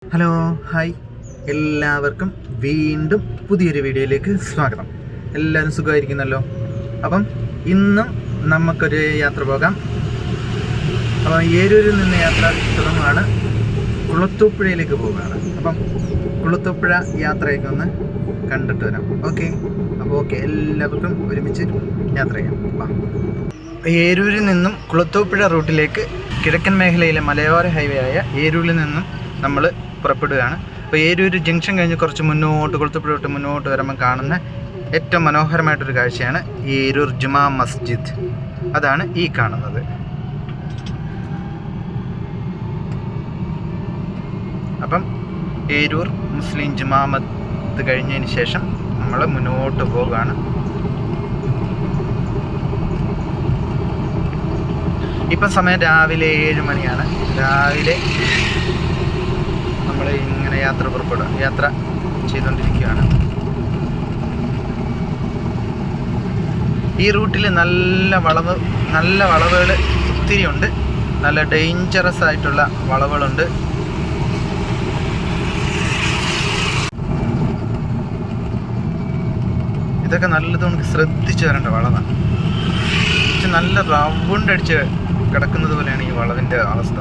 Hello hi, എല്ലാവർക്കും വീണ്ടും പുതിയൊരു വീഡിയോയിലേക്ക് സ്വാഗതം. എല്ലാവരും സുഖമായിരിക്കുന്നല്ലോ. അപ്പം ഇന്നും നമുക്കൊരു യാത്ര പോകാം. അപ്പം ഏരൂരിൽ നിന്ന് യാത്ര തുടങ്ങുകയാണ്, കുളത്തൂപ്പുഴയിലേക്ക് പോവുകയാണ്. അപ്പം കുളത്തൂപ്പുഴ യാത്രയൊക്കെ ഒന്ന് കണ്ടിട്ട് വരാം. ഓക്കെ, എല്ലാവർക്കും ഒരുമിച്ച് യാത്ര ചെയ്യാം. ഏരൂരിൽ നിന്നും കുളത്തൂപ്പുഴ റൂട്ടിലേക്ക് കിഴക്കൻ മേഖലയിലെ മലയോര ഹൈവേ ആയ ഏരൂരിൽ നിന്നും നമ്മൾ പുറപ്പെടുകയാണ്. അപ്പോൾ ഏരൂർ ജംഗ്ഷൻ കഴിഞ്ഞ് കുറച്ച് മുന്നോട്ട് കുളത്തൂപ്പുഴ തൊട്ട് മുന്നോട്ട് വരുമ്പോൾ കാണുന്ന ഏറ്റവും മനോഹരമായിട്ടൊരു കാഴ്ചയാണ് ഏരൂർ ജുമാ മസ്ജിദ്. അതാണ് ഈ കാണുന്നത്. അപ്പം ഏരൂർ മുസ്ലിം ജുമാ മസ്ജിദ് കഴിഞ്ഞതിന് ശേഷം നമ്മൾ മുന്നോട്ട് പോവുകയാണ്. ഇപ്പം സമയം രാവിലെ 7 മണിയാണ്. രാവിലെ നമ്മൾ ഇങ്ങനെ യാത്ര ചെയ്തുകൊണ്ടിരിക്കുകയാണ്. ഈ റൂട്ടിൽ നല്ല വളവുകൾ ഒത്തിരി ഉണ്ട്. നല്ല ഡേഞ്ചറസ് ആയിട്ടുള്ള വളവുകളുണ്ട്. ഇതൊക്കെ നല്ലത് നമുക്ക് ശ്രദ്ധിച്ചു വരേണ്ട വളവാണ്. പക്ഷെ നല്ല റൗണ്ട് അടിച്ച് കിടക്കുന്നത് പോലെയാണ് ഈ വളവിൻ്റെ അവസ്ഥ.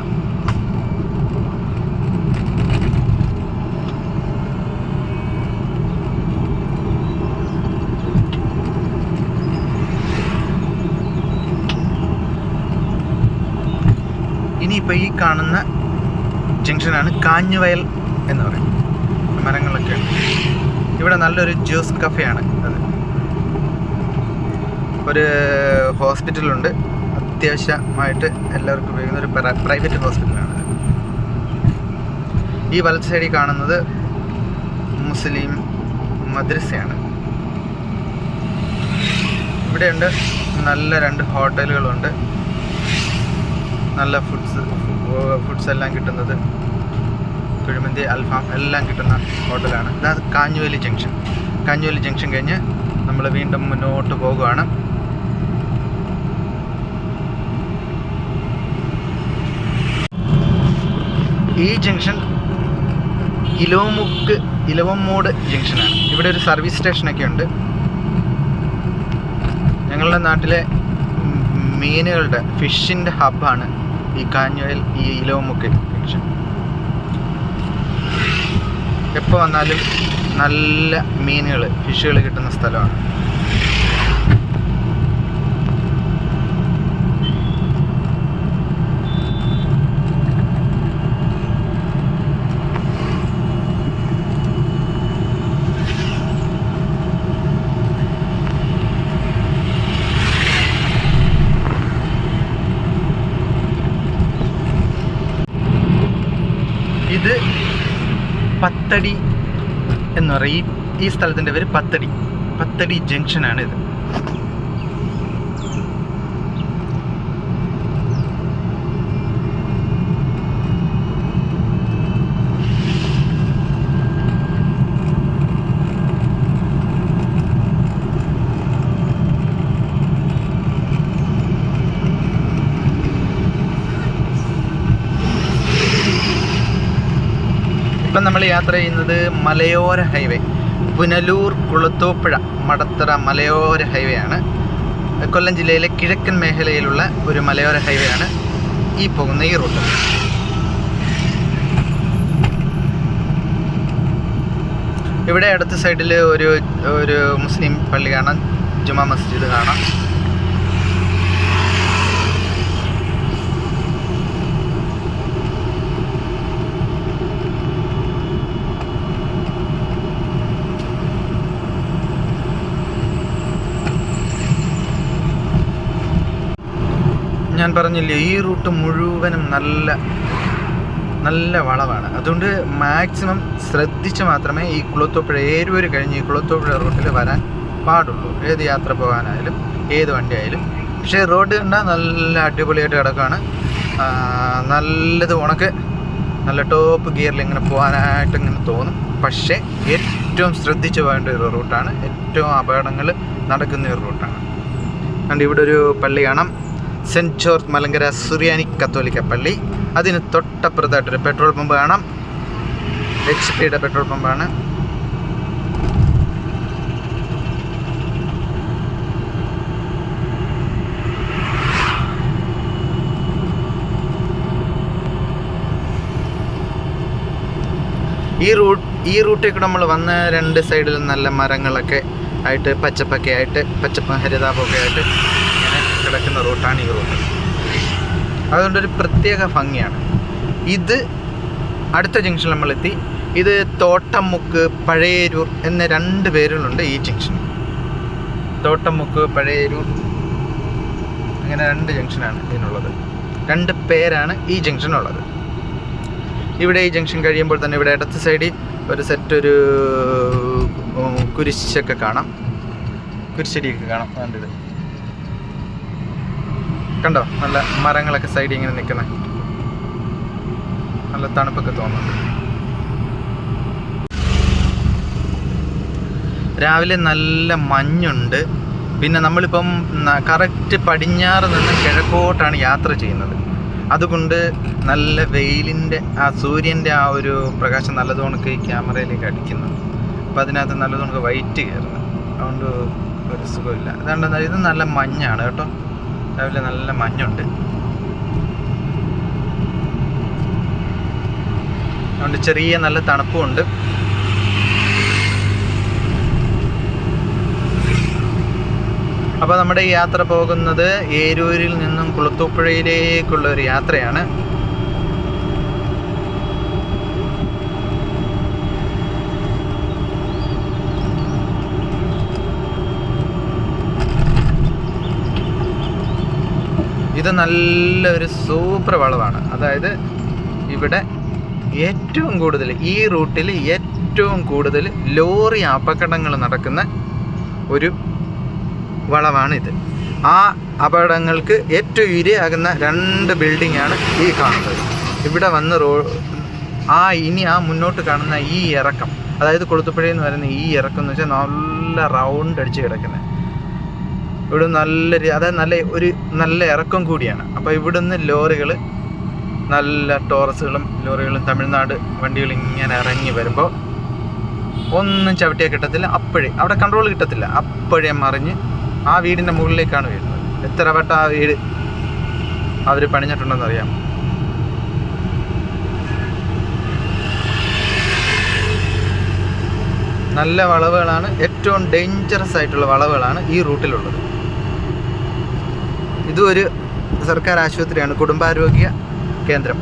ഇനിയിപ്പോൾ ഈ കാണുന്ന ജംഗ്ഷനാണ് കാഞ്ഞുവയൽ എന്ന് പറയും. മരങ്ങളൊക്കെ ഉണ്ട്. ഇവിടെ നല്ലൊരു ജ്യൂസ് കഫേയാണ്. അത് ഒരു ഹോസ്പിറ്റലുണ്ട്. അത്യാവശ്യമായിട്ട് എല്ലാവർക്കും ഉപയോഗിക്കുന്ന ഒരു പ്രൈവറ്റ് ഹോസ്പിറ്റലാണ്. ഈ വലത്ത് സൈഡിൽ കാണുന്നത് മുസ്ലിം മദ്രസയാണ്. ഇവിടെയുണ്ട് നല്ല 2 ഹോട്ടലുകളുണ്ട്. നല്ല ഫുഡ്സ് എല്ലാം കിട്ടുന്നത്, കുഴിമന്തി, അൽഫാം എല്ലാം കിട്ടുന്ന ഹോട്ടലാണ്. ഇതാണ് കാഞ്ഞുവേലി ജംഗ്ഷൻ. കാഞ്ഞുവേലി ജംഗ്ഷൻ കഴിഞ്ഞ് നമ്മൾ വീണ്ടും മുന്നോട്ട് പോകുകയാണ്. ഈ ജംഗ്ഷൻ ഇലവമ്മൂട് ജംഗ്ഷനാണ്. ഇവിടെ ഒരു സർവീസ് സ്റ്റേഷനൊക്കെ ഉണ്ട്. ഞങ്ങളുടെ നാട്ടിലെ മീനുകളുടെ ഫിഷിൻ്റെ ഹബ്ബാണ് ഈ കാഞ്ഞുവയൽ, ഈ ഇലവമുക്ക് ജംഗ്ഷൻ. എപ്പോൾ വന്നാലും നല്ല മീനുകൾ, ഫിഷുകൾ കിട്ടുന്ന സ്ഥലമാണ്. ഇത് പത്തടി എന്ന് പറയും. ഈ സ്ഥലത്തിൻ്റെ പേര് പത്തടി ജംഗ്ഷനാണ് ഇത്. ഇപ്പം നമ്മൾ യാത്ര ചെയ്യുന്നത് മലയോര ഹൈവേ, പുനലൂർ കുളത്തൂപ്പുഴ മടത്തറ മലയോര ഹൈവേ ആണ്. കൊല്ലം ജില്ലയിലെ കിഴക്കൻ മേഖലയിലുള്ള ഒരു മലയോര ഹൈവേ ആണ് ഈ പോകുന്ന ഈ റൂട്ട്. ഇവിടെ അടുത്ത സൈഡിൽ ഒരു മുസ്ലിം പള്ളി കാണാം, ജുമാ മസ്ജിദ് കാണാം. ഞാൻ പറഞ്ഞില്ലേ, ഈ റൂട്ട് മുഴുവനും നല്ല വളവാണ്. അതുകൊണ്ട് മാക്സിമം ശ്രദ്ധിച്ച് മാത്രമേ ഈ കുളത്തൂപ്പുഴ ഏരൂർ കഴിഞ്ഞ് ഈ കുളത്തൂപ്പുഴ റൂട്ടിൽ വരാൻ പാടുള്ളൂ. ഏത് യാത്ര പോകാനായാലും ഏത് വണ്ടി ആയാലും. പക്ഷേ റോഡ് കണ്ടാൽ നല്ല അടിപൊളിയായിട്ട് കിടക്കുകയാണ്. നല്ലത് ഉണക്ക് നല്ല ടോപ്പ് ഗിയറിൽ ഇങ്ങനെ പോകാനായിട്ട് ഇങ്ങനെ തോന്നും. പക്ഷേ ഏറ്റവും ശ്രദ്ധിച്ച് പോകേണ്ട ഒരു റൂട്ടാണ്. ഏറ്റവും അപകടങ്ങൾ നടക്കുന്ന ഒരു റൂട്ടാണ്. അതുകൊണ്ട് ഇവിടെ ഒരു പള്ളി കാണാം, സെൻറ്റ് ജോർജ് മലങ്കര സുറിയാനി കത്തോലിക്ക പള്ളി. അതിന് തൊട്ടപ്പുറത്തായിട്ടൊരു പെട്രോൾ പമ്പ് കാണാം. HP പെട്രോൾ പമ്പാണ്. ഈ റൂട്ടിൽ കൂടെ നമ്മൾ വന്ന 2 സൈഡിലും നല്ല മരങ്ങളൊക്കെ ആയിട്ട് പച്ചപ്പൊക്കെ ആയിട്ട് ഹരിതാപമൊക്കെ ആയിട്ട് ഇങ്ങനെ കിടക്കുന്ന റൂട്ടാണ് ഈ റൂട്ട്. അതുകൊണ്ടൊരു പ്രത്യേക ഭംഗിയാണ്. ഇത് അടുത്ത ജംഗ്ഷനിൽ നമ്മളെത്തി. ഇത് തോട്ടമുക്ക് പഴയരൂർ എന്ന 2 പേരുകളുണ്ട് ഈ ജംഗ്ഷൻ. തോട്ടമുക്ക് പഴയരൂർ അങ്ങനെ 2 ജംഗ്ഷനാണ് ഇതിനുള്ളത്. 2 പേരാണ് ഈ ജംഗ്ഷനുള്ളത്. ഇവിടെ ഈ ജംഗ്ഷൻ കഴിയുമ്പോൾ തന്നെ ഇവിടെ ഇടത്ത് സൈഡിൽ ഒരു സെറ്റ് കുരിശൊക്കെ കാണാം, കുരിശടിയൊക്കെ കാണാം. കണ്ടത് കണ്ടോ, നല്ല മരങ്ങളൊക്കെ സൈഡിൽ ഇങ്ങനെ നിൽക്കുന്നത്, നല്ല തണുപ്പൊക്കെ തോന്നുന്നുണ്ട്. രാവിലെ നല്ല മഞ്ഞുണ്ട്. പിന്നെ നമ്മളിപ്പം കറക്റ്റ് പടിഞ്ഞാറ് നിന്ന് കിഴക്കോട്ടാണ് യാത്ര ചെയ്യുന്നത്. അതുകൊണ്ട് നല്ല വെയിലിൻ്റെ സൂര്യൻ്റെ ഒരു പ്രകാശം നല്ലതുകൊണ്ട് ഈ ക്യാമറയിലേക്ക് അടിക്കുന്നു. അപ്പോൾ അതിനകത്ത് നല്ലതുകൊണ്ട് വൈറ്റ് കയറുന്നു. അതുകൊണ്ട് ഒരു സുഖമില്ല. അതുകൊണ്ട് ഇത് നല്ല മഞ്ഞാണ് കേട്ടോ, രാവിലെ നല്ല മഞ്ഞുണ്ട്. അതുകൊണ്ട് ചെറിയ നല്ല തണുപ്പുമുണ്ട്. അപ്പോൾ നമ്മുടെ ഈ യാത്ര പോകുന്നത് ഏരൂരിൽ നിന്നും കുളത്തൂപ്പുഴയിലേക്കുള്ള ഒരു യാത്രയാണ്. ഇത് നല്ലൊരു സൂപ്പർ വളവാണ്. അതായത് ഇവിടെ ഏറ്റവും കൂടുതൽ ഈ റൂട്ടിൽ ഏറ്റവും കൂടുതൽ ലോറി അപകടങ്ങൾ നടക്കുന്ന ഒരു വളവാണിത്. ആ അപകടങ്ങൾക്ക് ഏറ്റവും ഇരയാകുന്ന 2 ബിൽഡിങ്ങാണ് ഈ കാണുന്നത്. ഇവിടെ വന്ന് ഇനി ആ മുന്നോട്ട് കാണുന്ന ഈ ഇറക്കം, അതായത് കുളത്തുപ്പുഴയിൽ നിന്ന് വരുന്ന ഈ ഇറക്കം എന്ന് വെച്ചാൽ നല്ല റൗണ്ട് അടിച്ച് കിടക്കുന്നത്. ഇവിടെ അതായത് നല്ല ഇറക്കം കൂടിയാണ്. അപ്പോൾ ഇവിടുന്ന് ലോറികൾ, നല്ല ടോറസുകളും ലോറികളും തമിഴ്നാട് വണ്ടികൾ ഇങ്ങനെ ഇറങ്ങി വരുമ്പോൾ ഒന്നും ചവിട്ടിയാൽ കിട്ടത്തില്ല. അവിടെ കൺട്രോൾ കിട്ടത്തില്ല. അപ്പോഴേ മറിഞ്ഞ് ആ വീടിൻ്റെ മുകളിലേക്കാണ് വീഴുന്നത്. എത്ര വട്ടം ആ വീട് അവർ പണിഞ്ഞിട്ടുണ്ടെന്ന് അറിയാം. നല്ല വളവുകളാണ്, ഏറ്റവും ഡേഞ്ചറസ് ആയിട്ടുള്ള വളവുകളാണ് ഈ റൂട്ടിലുള്ളത്. ഇതും ഒരു സർക്കാർ ആശുപത്രിയാണ്, കുടുംബാരോഗ്യ കേന്ദ്രം.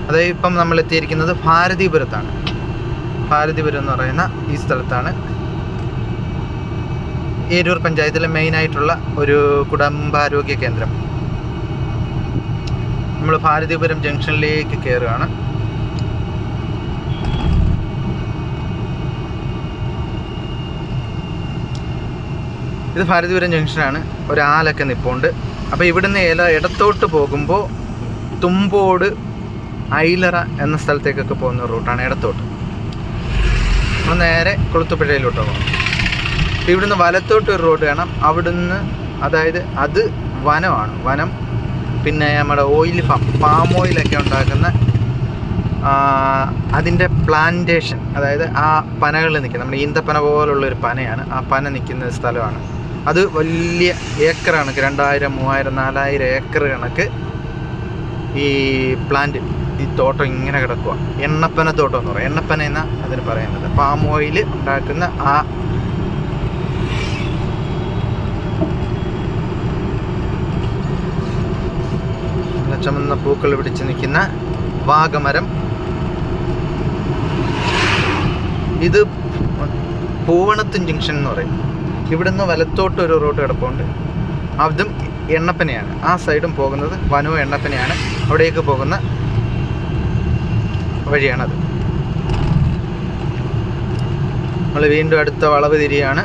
അതായത് ഇപ്പം നമ്മൾ എത്തിയിരിക്കുന്നത് ഭാരതീപുരത്താണ്. ഭാരതീപുരം എന്ന് പറയുന്ന ഈ സ്ഥലത്താണ്. ഏരൂർ പഞ്ചായത്തിലെ മെയിനായിട്ടുള്ള ഒരു കുടുംബാരോഗ്യ കേന്ദ്രം. നമ്മൾ ഭാരതീപുരം ജംഗ്ഷനിലേക്ക് കയറുകയാണ്. ഇത് ഭാരതീപുരം ജംഗ്ഷനാണ്. ഒരാലൊക്കെ നിൽപ്പുണ്ട്. അപ്പോൾ ഇവിടുന്ന് ഇടത്തോട്ട് പോകുമ്പോൾ തുമ്പോട് ഐലറ എന്ന സ്ഥലത്തേക്കൊക്കെ പോകുന്ന റൂട്ടാണ് ഇടത്തോട്ട്. നമ്മൾ നേരെ കുളത്തുപുഴയിലോട്ട് പോകാം. ഇവിടുന്ന് വലത്തോട്ട് ഒരു റോഡ് കാണാം. അവിടുന്ന്, അതായത് അത് വനമാണ്. വനം, പിന്നെ നമ്മുടെ ഓയിൽ പാം ഓയിലൊക്കെ ഉണ്ടാക്കുന്ന അതിൻ്റെ പ്ലാന്റേഷൻ, അതായത് ആ പനകൾ നിൽക്കുന്ന, നമ്മുടെ ഈന്തപ്പന പോലുള്ളൊരു പനയാണ്. ആ പന നിൽക്കുന്ന സ്ഥലമാണ്. അത് വലിയ ഏക്കർ കണക്ക് 2000, 3000, 4000 ഏക്കർ കണക്ക് ഈ പ്ലാന്റ്, ഈ തോട്ടം ഇങ്ങനെ കിടക്കുക. എണ്ണപ്പന തോട്ടം എന്ന് പറയും. എണ്ണപ്പന എന്നാണ് അതിന് പറയുന്നത്. പാം ഓയിൽ ഉണ്ടാക്കുന്ന ആ ചുമന്ന പൂക്കൾ പിടിച്ച് നിൽക്കുന്ന വാഗമരം. ഇത് പൂവണത്തും ജംഗ്ഷൻ എന്ന് പറയും. ഇവിടുന്ന് വലത്തോട്ട് ഒരു റോഡ് കിടപ്പുണ്ട്. അതും എണ്ണപ്പനയാണ്. ആ സൈഡും പോകുന്നത് വനവും എണ്ണപ്പനയാണ്. അവിടേക്ക് പോകുന്ന വഴിയാണത്. നമ്മൾ വീണ്ടും അടുത്ത വളവ് തിരിയാണ്.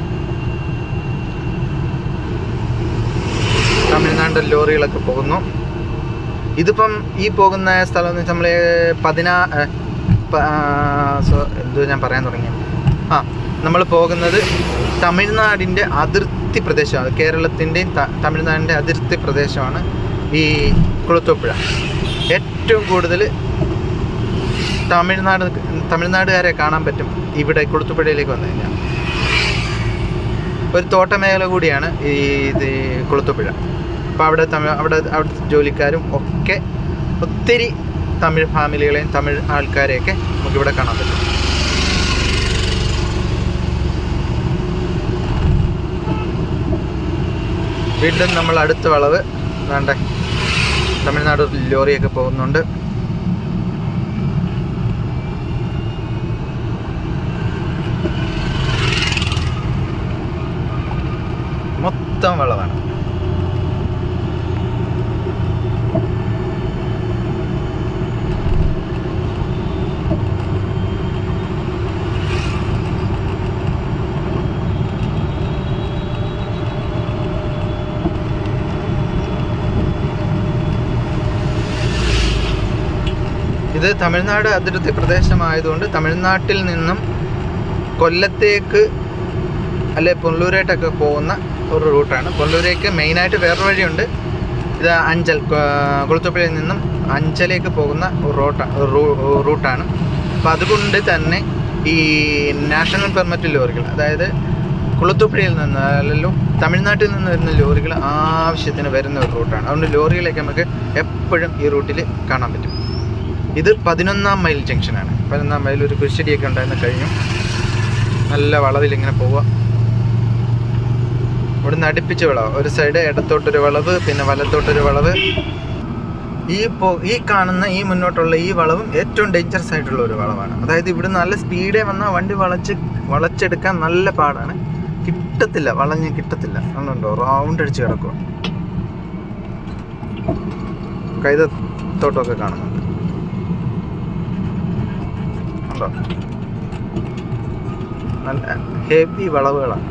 തമിഴ്നാട് ലോറികളൊക്കെ പോകുന്നു. ഇതിപ്പം ഈ പോകുന്ന സ്ഥലം എന്ന് വെച്ചാൽ നമ്മൾ ഞാൻ പറയാൻ തുടങ്ങി. നമ്മൾ പോകുന്നത് തമിഴ്നാടിൻ്റെ അതിർത്തി പ്രദേശമാണ്. കേരളത്തിൻ്റെയും തമിഴ്നാടിൻ്റെ അതിർത്തി പ്രദേശമാണ് ഈ കുളത്തൂപ്പുഴ. ഏറ്റവും കൂടുതൽ തമിഴ്നാടുകാരെ കാണാൻ പറ്റും ഇവിടെ കുളുത്തുപുഴയിലേക്ക് വന്നു കഴിഞ്ഞാൽ. ഒരു തോട്ടമേഖല കൂടിയാണ് ഇത് കുളുത്തുപുഴ. അപ്പോൾ അവിടുത്തെ ജോലിക്കാരും ഒക്കെ ഒത്തിരി തമിഴ് ഫാമിലികളെയും തമിഴ് ആൾക്കാരെയൊക്കെ നമുക്കിവിടെ കാണാൻ പറ്റും. വീണ്ടും നമ്മൾ അടുത്ത വളവ് വേണ്ട തമിഴ്നാട് ലോറിയൊക്കെ പോകുന്നുണ്ട്. മൊത്തം വളവാണ്. ഇത് തമിഴ്നാട് അതിർത്തി പ്രദേശമായതുകൊണ്ട് തമിഴ്നാട്ടിൽ നിന്നും കൊല്ലത്തേക്ക് അല്ലെ പൊല്ലൂരേട്ടൊക്കെ പോകുന്ന ഒരു റൂട്ടാണ്. പൊല്ലൂരേക്ക് മെയിനായിട്ട് വേറൊരു വഴിയുണ്ട്. ഇത് അഞ്ചൽ, കുളുത്തുപുഴയിൽ നിന്നും അഞ്ചലേക്ക് പോകുന്ന റൂട്ടാണ്. അപ്പോൾ അതുകൊണ്ട് തന്നെ ഈ നാഷണൽ പെർമിറ്റ് ലോറികൾ, അതായത് കുളുത്തുപുഴയിൽ നിന്ന് അല്ലല്ലോ തമിഴ്നാട്ടിൽ നിന്ന് വരുന്ന ലോറികൾ ആവശ്യത്തിന് വരുന്ന ഒരു റൂട്ടാണ്. അതുകൊണ്ട് ലോറികളൊക്കെ നമുക്ക് എപ്പോഴും ഈ റൂട്ടിൽ കാണാൻ പറ്റും. ഇത് 11-ാം മൈൽ ജംഗ്ഷനാണ്. 11-ാം മൈൽ ഒരു കുരിശടിയൊക്കെ ഉണ്ടായിരുന്ന കഴിഞ്ഞു. നല്ല വളവിലിങ്ങനെ പോവുക. ഇവിടുന്ന് അടുപ്പിച്ച് വളവ്, ഒരു സൈഡ് ഇടത്തോട്ടൊരു വളവ്, പിന്നെ വലത്തോട്ടൊരു വളവ്. ഈ കാണുന്ന ഈ മുന്നോട്ടുള്ള ഈ വളവും ഏറ്റവും ഡേഞ്ചറസ് ആയിട്ടുള്ള ഒരു വളവാണ്. അതായത് ഇവിടുന്ന് നല്ല സ്പീഡേ വന്നാൽ വണ്ടി വളച്ചെടുക്കാൻ നല്ല പാടാണ്. കിട്ടത്തില്ല, വളഞ്ഞ് കിട്ടത്തില്ല. അതുകൊണ്ടോ റൗണ്ട് അടിച്ച് കിടക്കുക. കൈതത്തോട്ടമൊക്കെ കാണുന്നുണ്ട്. നല്ല ഹെവി വളവുകളാണ്.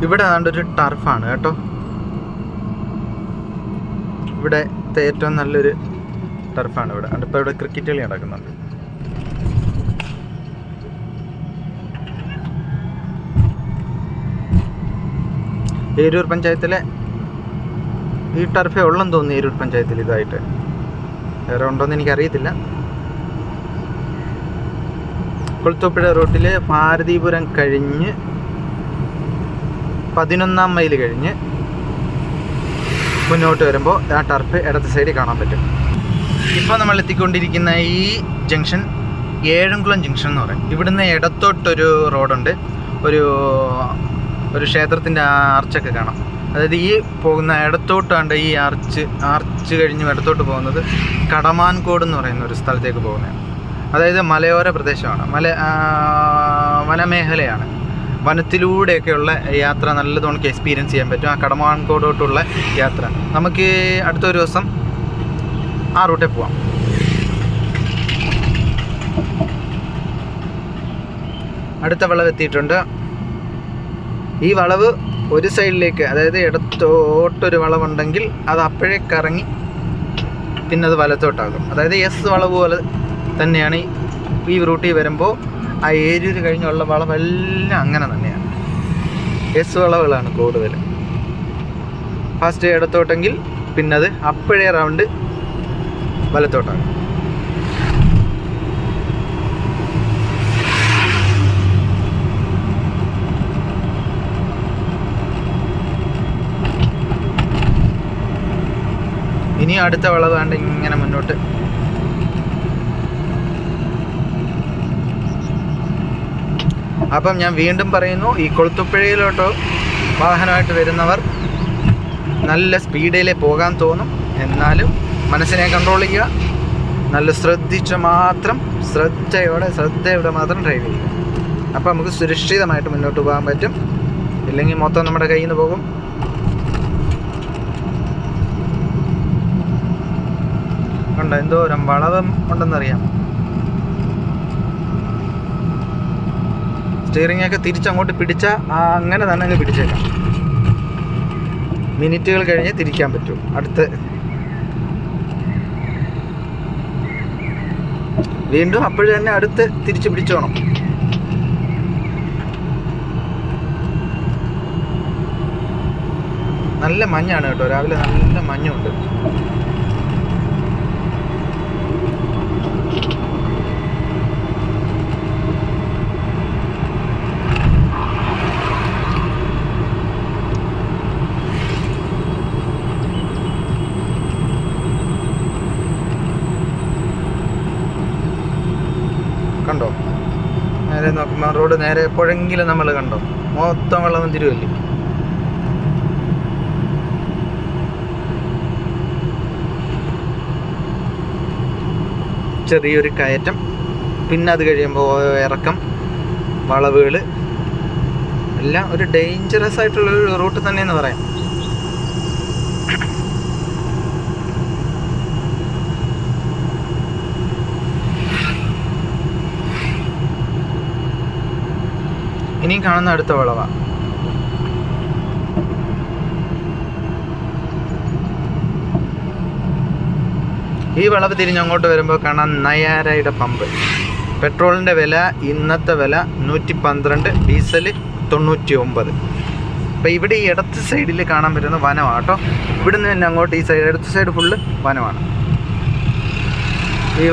ഇവിടെ ഒരു ടർഫാണ് കേട്ടോ. ഇവിടെ ഏറ്റവും നല്ലൊരു ടർഫാണ് ഇവിടെ. ഇപ്പോൾ ഇവിടെ ക്രിക്കറ്റ് കളി നടക്കുന്നുണ്ട്. ഏരൂർ പഞ്ചായത്തിലെ ഈ ടർഫേ ഉള്ളെന്ന് തോന്നുന്നു. ഏരൂർ പഞ്ചായത്തിൽ ഇതായിട്ട് വേറെ ഉണ്ടോയെന്ന് എനിക്കറിയത്തില്ല. കുളുത്തുപുഴ റൂട്ടിൽ ഭാരതീപുരം കഴിഞ്ഞ് 11-ാം മൈൽ കഴിഞ്ഞ് മുന്നോട്ട് വരുമ്പോൾ ആ ടർഫ് ഇടത്തെ സൈഡിൽ കാണാൻ പറ്റും. ഇപ്പോൾ നമ്മൾ എത്തിക്കൊണ്ടിരിക്കുന്ന ഈ ജംഗ്ഷൻ ഏഴംകുളം ജംഗ്ഷൻ എന്ന് പറയും. ഇവിടുന്ന് ഇടത്തോട്ടൊരു റോഡുണ്ട്. ഒരു ക്ഷേത്രത്തിൻ്റെ ആർച്ചൊക്കെ കാണാം. അതായത് ഈ പോകുന്ന ഇടത്തോട്ടാണ്ട് ഈ ആർച്ച് കഴിഞ്ഞ് ഇടത്തോട്ട് പോകുന്നത് കടമാൻകോട് എന്ന് പറയുന്ന ഒരു സ്ഥലത്തേക്ക് പോകുന്നതാണ്. അതായത് മലയോര പ്രദേശമാണ്, വനമേഖലയാണ്. വനത്തിലൂടെയൊക്കെയുള്ള യാത്ര നല്ലതുകൊണ്ട് എക്സ്പീരിയൻസ് ചെയ്യാൻ പറ്റും. ആ കടമാൻകോടോട്ടുള്ള യാത്ര നമുക്ക് അടുത്തൊരു ദിവസം ആ റൂട്ടിൽ പോവാം. അടുത്ത വളവ് എത്തിയിട്ടുണ്ട്. ഈ വളവ് ഒരു സൈഡിലേക്ക്, അതായത് ഇടത്തോട്ടൊരു വളവുണ്ടെങ്കിൽ അത് അപ്പോഴേ കറങ്ങി പിന്നെ അത് വലത്തോട്ടാകും. അതായത് എസ് വളവ് പോലെ തന്നെയാണ് ഈ റൂട്ടിൽ വരുമ്പോൾ ആ ഏരിയയിൽ കഴിഞ്ഞുള്ള വളവെല്ലാം അങ്ങനെ തന്നെയാണ്. എസ് വളവുകളാണ് കൂടുതൽ. ഫസ്റ്റ് ഇടത്തോട്ടെങ്കിൽ പിന്നെ അത് അപ്പോഴേ റൗണ്ട് വലത്തോട്ടാകും. ഇനി അടുത്ത വളവ് വേണ്ട ഇങ്ങനെ മുന്നോട്ട്. അപ്പം ഞാൻ വീണ്ടും പറയുന്നു, ഈ കുളുത്തുപുഴയിലോട്ടോ വാഹനമായിട്ട് വരുന്നവർ നല്ല സ്പീഡിലേ പോകാൻ തോന്നും. എന്നാലും മനസ്സിനെ കൺട്രോൾ ചെയ്യുക. നല്ല ശ്രദ്ധയോടെ മാത്രം ഡ്രൈവ് ചെയ്യുക. അപ്പോൾ നമുക്ക് സുരക്ഷിതമായിട്ട് മുന്നോട്ട് പോകാൻ പറ്റും. ഇല്ലെങ്കിൽ മൊത്തം നമ്മുടെ കയ്യിൽ നിന്ന് പോകും. ഉണ്ട് എന്തോരം വളവും ഉണ്ടെന്നറിയാം. സ്റ്റിയറിംഗ് ഒക്കെ തിരിച്ചങ്ങോട്ട് പിടിച്ചാൽ അങ്ങനെ തന്നെ അങ്ങ് പിടിച്ചേക്കാം. മിനിറ്റുകൾ കഴിഞ്ഞ് തിരിക്കാൻ പറ്റും. അടുത്ത് വീണ്ടും അപ്പോഴും തന്നെ അടുത്ത് തിരിച്ച് പിടിച്ചോണം. നല്ല മഞ്ഞാണ് കേട്ടോ, രാവിലെ നല്ല മഞ്ഞുണ്ട്. കണ്ടോ? നേരെ നോക്കുമ്പോൾ റോഡ് നേരെ എപ്പോഴെങ്കിലും നമ്മൾ കണ്ടോ മൊത്തം വെള്ളം തിരുവല്ലേ. ചെറിയൊരു കയറ്റം, പിന്നെ അത് കഴിയുമ്പോൾ ഇറക്കം, വളവുകൾ, എല്ലാം ഒരു ഡേഞ്ചറസ് ആയിട്ടുള്ളൊരു റൂട്ട് തന്നെയെന്ന് പറയാം. ഇനിയും കാണുന്ന അടുത്ത വളവാ. ഈ വളവ് തിരിഞ്ഞ് അങ്ങോട്ട് വരുമ്പോൾ കാണാം നയാരയുടെ പമ്പ്. പെട്രോളിൻ്റെ വില ഇന്നത്തെ വില 112, ഡീസൽ 99. അപ്പോൾ ഇവിടെ ഈ ഇടത്ത് സൈഡിൽ കാണാൻ പറ്റുന്ന വനമാണ് കേട്ടോ. ഇവിടുന്ന് തന്നെ അങ്ങോട്ട് ഈ സൈഡ് ഇടത്ത് സൈഡ് ഫുള്ള് വനമാണ്. ഈ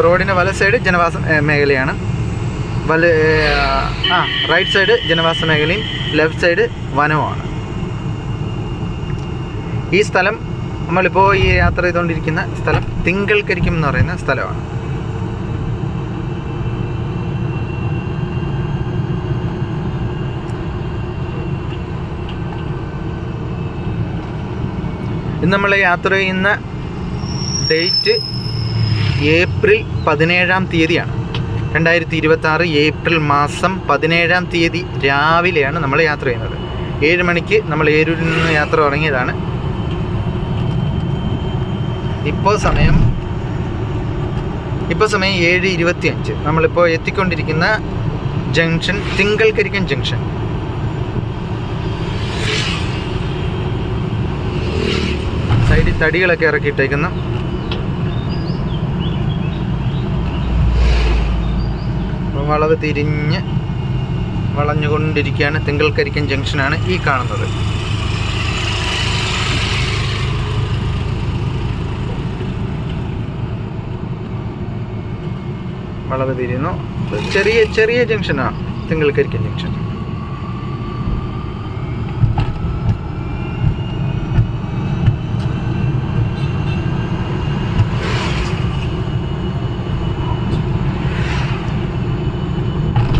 റോഡിൻ്റെ വല സൈഡ് ജനവാസ മേഖലയാണ്. റൈറ്റ് സൈഡ് ജനവാസ മേഖലയും ലെഫ്റ്റ് സൈഡ് വനവുമാണ്. ഈ സ്ഥലം നമ്മളിപ്പോൾ ഈ യാത്ര ചെയ്തുകൊണ്ടിരിക്കുന്ന സ്ഥലം തിങ്കൾക്കരിക്കും എന്ന് പറയുന്ന സ്ഥലമാണ്. ഇന്ന് നമ്മൾ യാത്ര ചെയ്യുന്ന ഡേറ്റ് ഏപ്രിൽ 17-ാം തീയതിയാണ്. 2026 ഏപ്രിൽ മാസം 17-ാം തീയതി രാവിലെയാണ് നമ്മൾ യാത്ര ചെയ്യുന്നത്. 7 മണിക്ക് നമ്മൾ ഏരൂരിൽ നിന്ന് യാത്ര തുടങ്ങിയതാണ്. ഇപ്പോൾ സമയം 7:25. നമ്മളിപ്പോൾ എത്തിക്കൊണ്ടിരിക്കുന്ന ജംഗ്ഷൻ തിങ്കൾക്കരിക്കൻ ജംഗ്ഷൻ. സൈഡിൽ തടികളൊക്കെ ഇറക്കിയിട്ടേക്കുന്നു. വളവ് തിരിഞ്ഞ് വളഞ്ഞുകൊണ്ടിരിക്കുകയാണ്. തിങ്കൾക്കരിക്കൻ ജംഗ്ഷനാണ് ഈ കാണുന്നത്. വളവ് തിരിയുന്നു. ചെറിയ ജംഗ്ഷനാണ് തിങ്കൾക്കരിക്കൻ ജംഗ്ഷൻ.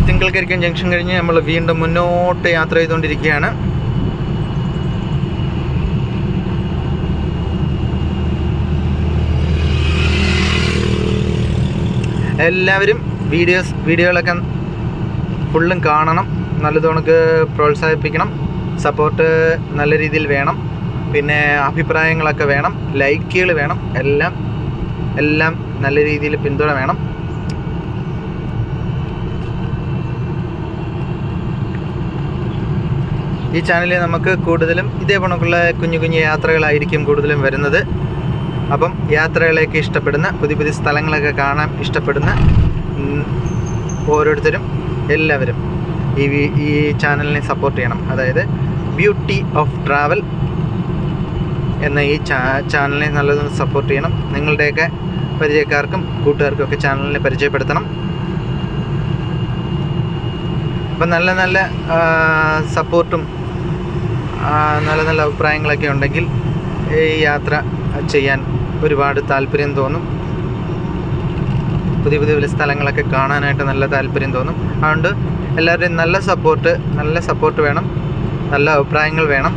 തിങ്കൾക്കരിക്കൻ ജംഗ്ഷൻ കഴിഞ്ഞ് നമ്മൾ വീണ്ടും മുന്നോട്ട് യാത്ര ചെയ്തുകൊണ്ടിരിക്കുകയാണ്. എല്ലാവരും വീഡിയോകളൊക്കെ ഫുള്ളും കാണണം. നല്ലതുണക്ക് പ്രോത്സാഹിപ്പിക്കണം. സപ്പോർട്ട് നല്ല രീതിയിൽ വേണം. പിന്നെ അഭിപ്രായങ്ങളൊക്കെ വേണം, ലൈക്കുകൾ വേണം. എല്ലാം നല്ല രീതിയിൽ പിന്തുണ വേണം. ഈ ചാനലിൽ നമുക്ക് കൂടുതലും ഇതേപോലുള്ള കുഞ്ഞു യാത്രകളായിരിക്കും കൂടുതലും വരുന്നത്. അപ്പം യാത്രകളെയൊക്കെ ഇഷ്ടപ്പെടുന്ന, പുതിയ സ്ഥലങ്ങളൊക്കെ കാണാൻ ഇഷ്ടപ്പെടുന്ന ഓരോരുത്തരും എല്ലാവരും ഈ ചാനലിനെ സപ്പോർട്ട് ചെയ്യണം. അതായത് ബ്യൂട്ടി ഓഫ് ട്രാവൽ എന്ന ഈ ചാനലിനെ നല്ലതൊന്ന് സപ്പോർട്ട് ചെയ്യണം. നിങ്ങളുടെയൊക്കെ പരിചയക്കാർക്കും കൂട്ടുകാർക്കും ഒക്കെ ചാനലിനെ പരിചയപ്പെടുത്തണം. അപ്പം നല്ല സപ്പോർട്ടും നല്ല അഭിപ്രായങ്ങളൊക്കെ ഉണ്ടെങ്കിൽ ഈ യാത്ര ചെയ്യാൻ ഒരുപാട് താല്പര്യം തോന്നും. പുതിയ സ്ഥലങ്ങളൊക്കെ കാണാനായിട്ട് നല്ല താല്പര്യം തോന്നും. അതുകൊണ്ട് എല്ലാവരുടെയും നല്ല സപ്പോർട്ട് വേണം, നല്ല അഭിപ്രായങ്ങൾ വേണം.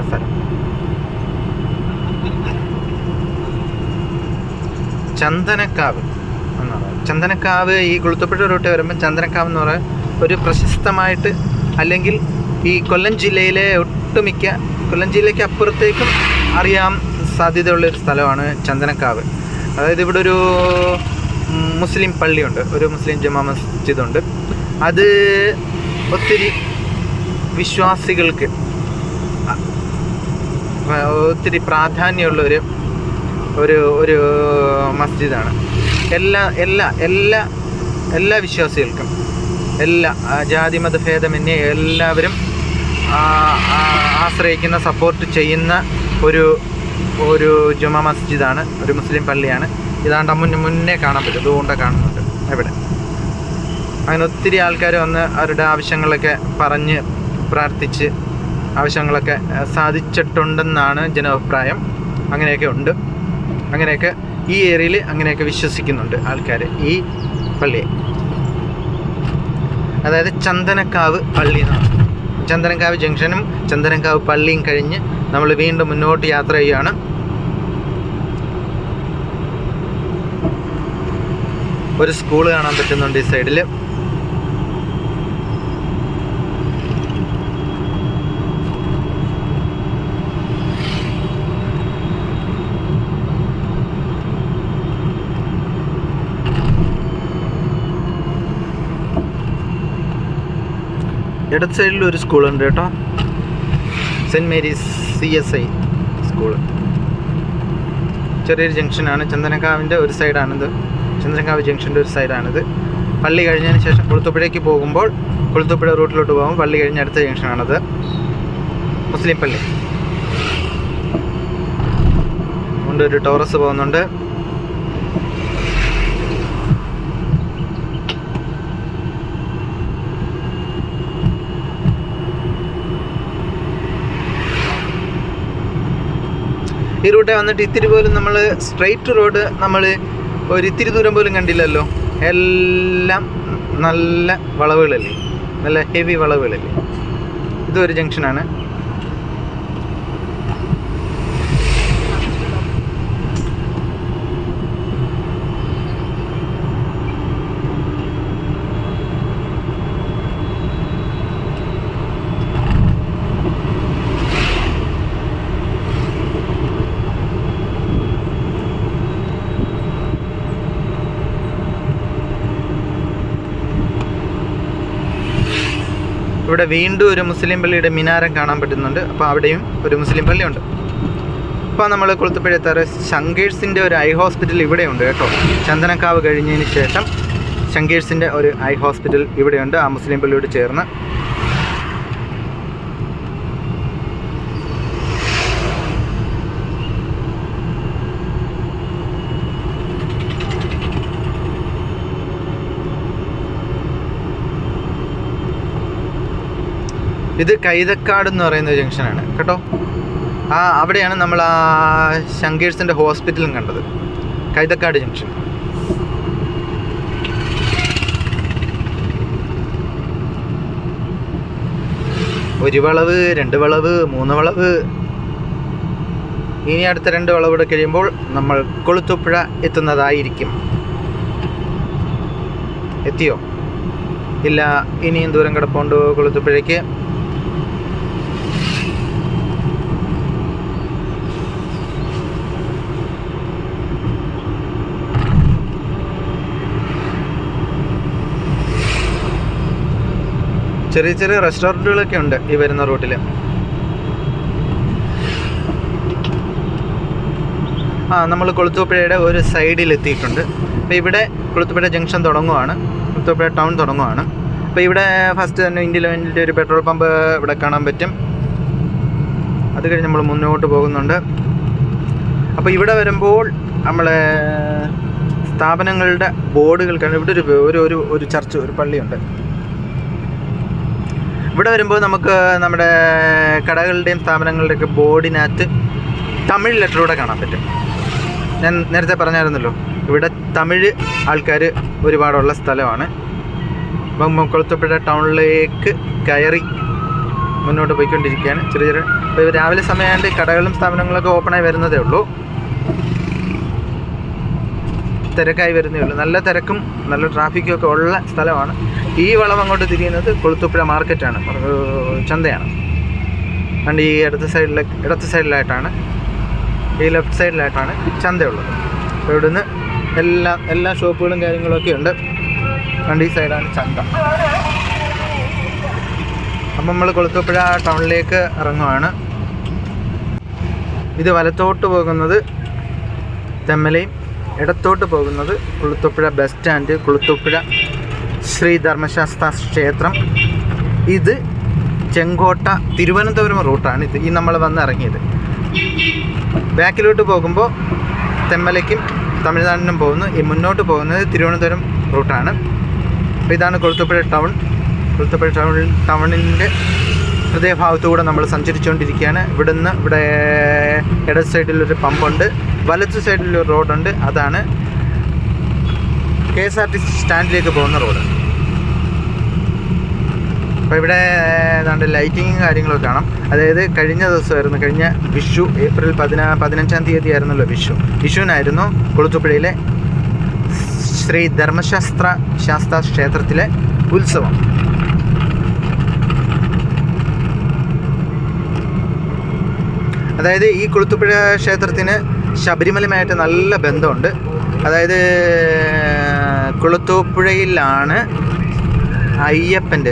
സ്ഥലം ചന്ദനക്കാവ് എന്നാണ്. ചന്ദനക്കാവ് ഈ കുളുത്തപ്പുഴ റൂട്ട് വരുമ്പോൾ ചന്ദനക്കാവ് എന്ന് പറയുന്നത് ഒരു പ്രശസ്തമായിട്ട്, അല്ലെങ്കിൽ ഈ കൊല്ലം ജില്ലയിലെ കൊല്ലം ജില്ലയ്ക്ക് അപ്പുറത്തേക്കും അറിയാൻ സാധ്യതയുള്ളൊരു സ്ഥലമാണ് ചന്ദനക്കാവ്. അതായത് ഇവിടെ ഒരു മുസ്ലിം പള്ളിയുണ്ട്, ഒരു മുസ്ലിം ജമാ മസ്ജിദുണ്ട്. അത് ഒത്തിരി വിശ്വാസികൾക്ക് ഒത്തിരി പ്രാധാന്യമുള്ളൊരു ഒരു മസ്ജിദാണ്. എല്ലാ വിശ്വാസികൾക്കും, എല്ലാ ജാതി മതഭേദമന്യേ എല്ലാവരും ആശ്രയിക്കുന്ന, സപ്പോർട്ട് ചെയ്യുന്ന ഒരു ജുമാ മസ്ജിദാണ്, ഒരു മുസ്ലിം പള്ളിയാണ്. ഇതാണ്ട് മുന്നേ കാണാൻ പറ്റും, ഇതുകൊണ്ട് കാണുന്നുണ്ട് ഇവിടെ. അങ്ങനെ ഒത്തിരി ആൾക്കാർ വന്ന് അവരുടെ ആവശ്യങ്ങളൊക്കെ പറഞ്ഞ് പ്രാർത്ഥിച്ച് ആവശ്യങ്ങളൊക്കെ സാധിച്ചിട്ടുണ്ടെന്നാണ് ജനാഭിപ്രായം. അങ്ങനെയൊക്കെ ഉണ്ട്. അങ്ങനെയൊക്കെ ഈ ഏരിയയിൽ അങ്ങനെയൊക്കെ വിശ്വസിക്കുന്നുണ്ട് ആൾക്കാർ ഈ പള്ളിയെ. അതായത് ചന്ദനക്കാവ് പള്ളി എന്നാണ്. ചന്ദനക്കാവ് ജംഗ്ഷനും ചന്ദനക്കാവ് പള്ളിയും കഴിഞ്ഞ് നമ്മൾ വീണ്ടും മുന്നോട്ട് യാത്ര ചെയ്യുകയാണ്. ഒരു സ്കൂൾ കാണാൻ പറ്റുന്നുണ്ട് ഈ സൈഡിൽ. ഇടത് സൈഡിൽ ഒരു സ്കൂളുണ്ട് കേട്ടോ, സെൻറ്റ് മേരീസ് CSI സ്കൂള്. ചെറിയൊരു ജംഗ്ഷനാണ്. ചന്ദനക്കാവിൻ്റെ ഒരു സൈഡാണിത്. ചന്ദനക്കാവ് ജംഗ്ഷൻ്റെ ഒരു സൈഡാണിത്. പള്ളി കഴിഞ്ഞതിന് ശേഷം കുളുത്തുപുഴയ്ക്ക് പോകുമ്പോൾ, കുളുത്തുപുഴ റൂട്ടിലോട്ട് പോകുമ്പോൾ പള്ളി കഴിഞ്ഞ അടുത്ത ജംഗ്ഷനാണത്, മുസ്ലിം പള്ളി. അതുകൊണ്ട് ഒരു ടോറസ് പോകുന്നുണ്ട്. ഈ റൂട്ടിൽ വന്നിട്ട് ഇത്തിരി പോലും നമ്മൾ സ്ട്രെയിറ്റ് റോഡ് നമ്മൾ ഒരിത്തിരി ദൂരം പോലും കണ്ടില്ലല്ലോ. എല്ലാം നല്ല വളവുകളല്ലേ, നല്ല ഹെവി വളവുകളല്ലേ. ഇതൊരു ജംഗ്ഷനാണ്. ഇവിടെ വീണ്ടും ഒരു മുസ്ലിം പള്ളിയുടെ മിനാരം കാണാൻ പറ്റുന്നുണ്ട്. അപ്പോൾ അവിടെയും ഒരു മുസ്ലിം പള്ളിയുണ്ട്. ഇപ്പോൾ നമ്മൾ കുളുത്തുപുഴ ശങ്കേഴ്സിൻ്റെ ഒരു ഐ ഹോസ്പിറ്റൽ ഇവിടെയുണ്ട് കേട്ടോ. ചന്ദനക്കാവ് കഴിഞ്ഞതിന് ശേഷം ശങ്കേഴ്സിൻ്റെ ഒരു ഐ ഹോസ്പിറ്റൽ ഇവിടെയുണ്ട്, ആ മുസ്ലിം പള്ളിയോട് ചേർന്ന്. ഇത് കൈതക്കാട് എന്ന് പറയുന്ന ജംഗ്ഷനാണ് കേട്ടോ. അവിടെയാണ് നമ്മൾ ആ ശങ്കേഴ്സിൻ്റെ ഹോസ്പിറ്റലും കണ്ടത്, കൈതക്കാട് ജംഗ്ഷൻ. ഒരു വളവ്, 2 വളവ്, 3 വളവ്. ഇനി അടുത്ത 2 വളവിടെ കഴിയുമ്പോൾ നമ്മൾ കുളുത്തുപുഴ എത്തുന്നതായിരിക്കും. എത്തിയോ? ഇല്ല, ഇനിയും ദൂരം കിടപ്പുണ്ട് കുളുത്തുപുഴയ്ക്ക്. ചെറിയ ചെറിയ റെസ്റ്റോറൻറ്റുകളൊക്കെ ഉണ്ട് ഈ വരുന്ന റൂട്ടിൽ. നമ്മൾ കുളുത്തുപുഴയുടെ ഒരു സൈഡിൽ എത്തിയിട്ടുണ്ട്. അപ്പോൾ ഇവിടെ കുളുത്തുപുഴ ജംഗ്ഷൻ തുടങ്ങുവാണ്, കുളുത്തുപുഴ ടൗൺ തുടങ്ങുവാണ്. അപ്പോൾ ഇവിടെ ഫസ്റ്റ് തന്നെ ഇന്ത്യയിലെ ഒരു പെട്രോൾ പമ്പ് ഇവിടെ കാണാൻ പറ്റും. അത് കഴിഞ്ഞ് നമ്മൾ മുന്നോട്ട് പോകുന്നുണ്ട്. അപ്പോൾ ഇവിടെ വരുമ്പോൾ നമ്മളെ സ്ഥാപനങ്ങളുടെ ബോർഡുകൾ കാണാം. ഇവിടെ ഒരു ചർച്ച്, ഒരു പള്ളിയുണ്ട്. ഇവിടെ വരുമ്പോൾ നമുക്ക് നമ്മുടെ കടകളുടെയും സ്ഥാപനങ്ങളുടെയൊക്കെ ബോർഡിനകത്ത് തമിഴ് ലെറ്ററൂടെ കാണാൻ പറ്റും. ഞാൻ നേരത്തെ പറഞ്ഞായിരുന്നല്ലോ, ഇവിടെ തമിഴ് ആൾക്കാർ ഒരുപാടുള്ള സ്ഥലമാണ്. അപ്പം കുളുത്തുപുഴ ടൗണിലേക്ക് കയറി മുന്നോട്ട് പോയിക്കൊണ്ടിരിക്കുകയാണ്. ചെറിയ ഇപ്പോൾ രാവിലെ സമയമായിട്ട് കടകളും സ്ഥാപനങ്ങളൊക്കെ ഓപ്പണായി വരുന്നതേ ഉള്ളൂ, തിരക്കായി വരുന്നേ ഉള്ളൂ. നല്ല തിരക്കും നല്ല ട്രാഫിക്കും ഒക്കെ ഉള്ള സ്ഥലമാണ്. ഈ വളം അങ്ങോട്ട് തിരിയുന്നത് കുളുത്തുപുഴ മാർക്കറ്റാണ്, ചന്തയാണ്. അതുകൊണ്ട് ഈ ഇടത്ത് സൈഡിലായിട്ടാണ്, ഈ ലെഫ്റ്റ് സൈഡിലായിട്ടാണ് ചന്തയുള്ളത്. അപ്പോൾ ഇവിടുന്ന് എല്ലാ ഷോപ്പുകളും കാര്യങ്ങളൊക്കെ ഉണ്ട്. അതുകൊണ്ട് ഈ സൈഡാണ് ചന്ത. അപ്പം നമ്മൾ കുളുത്തുപുഴ ടൗണിലേക്ക് ഇറങ്ങുവാണ്. ഇത് വലത്തോട്ട് പോകുന്നത് തെമ്മലയും, ഇടത്തോട്ട് പോകുന്നത് കുളുത്തുപുഴ ബസ് സ്റ്റാൻഡ്, കുളുത്തുപുഴ ശ്രീ ധർമ്മശാസ്ത്ര ക്ഷേത്രം. ഇത് ചെങ്കോട്ട തിരുവനന്തപുരം റൂട്ടാണ്. ഈ നമ്മൾ വന്ന് ഇറങ്ങിയത്. ബാക്കിലോട്ട് പോകുമ്പോൾ തെമ്മലയ്ക്കും തമിഴ്നാടിനും പോകുന്നു. ഈ മുന്നോട്ട് പോകുന്നത് തിരുവനന്തപുരം റൂട്ടാണ്. അപ്പോൾ ഇതാണ് കുളുത്തുപുഴ ടൗൺ. കുളുത്തുപുഴ ടൗണിൻ്റെ ഹൃദയഭാഗത്തുകൂടെ നമ്മൾ സഞ്ചരിച്ചുകൊണ്ടിരിക്കുകയാണ്. ഇവിടെ ഇടത് സൈഡിലൊരു പമ്പുണ്ട്, വലത്ത് സൈഡിലൊരു റോഡുണ്ട്. അതാണ് KSRTC സ്റ്റാൻഡിലേക്ക് പോകുന്ന റോഡ്. അപ്പോൾ ഇവിടെ ഏതാണ്ട് ലൈറ്റിങ്ങും കാര്യങ്ങളൊക്കെ കാണാം. അതായത് കഴിഞ്ഞ ദിവസമായിരുന്നു, കഴിഞ്ഞ വിഷു ഏപ്രിൽ 15-ാം തീയതി ആയിരുന്നല്ലോ വിഷുവിനായിരുന്നു കുളത്തൂപ്പുഴയിലെ ശ്രീ ധർമ്മശാസ്ത്ര ക്ഷേത്രത്തിലെ ഉത്സവം. അതായത് ഈ കുളത്തൂപ്പുഴ ക്ഷേത്രത്തിന് ശബരിമലയുമായിട്ട് നല്ല ബന്ധമുണ്ട്. അതായത് കുളത്തൂപ്പുഴയിലാണ്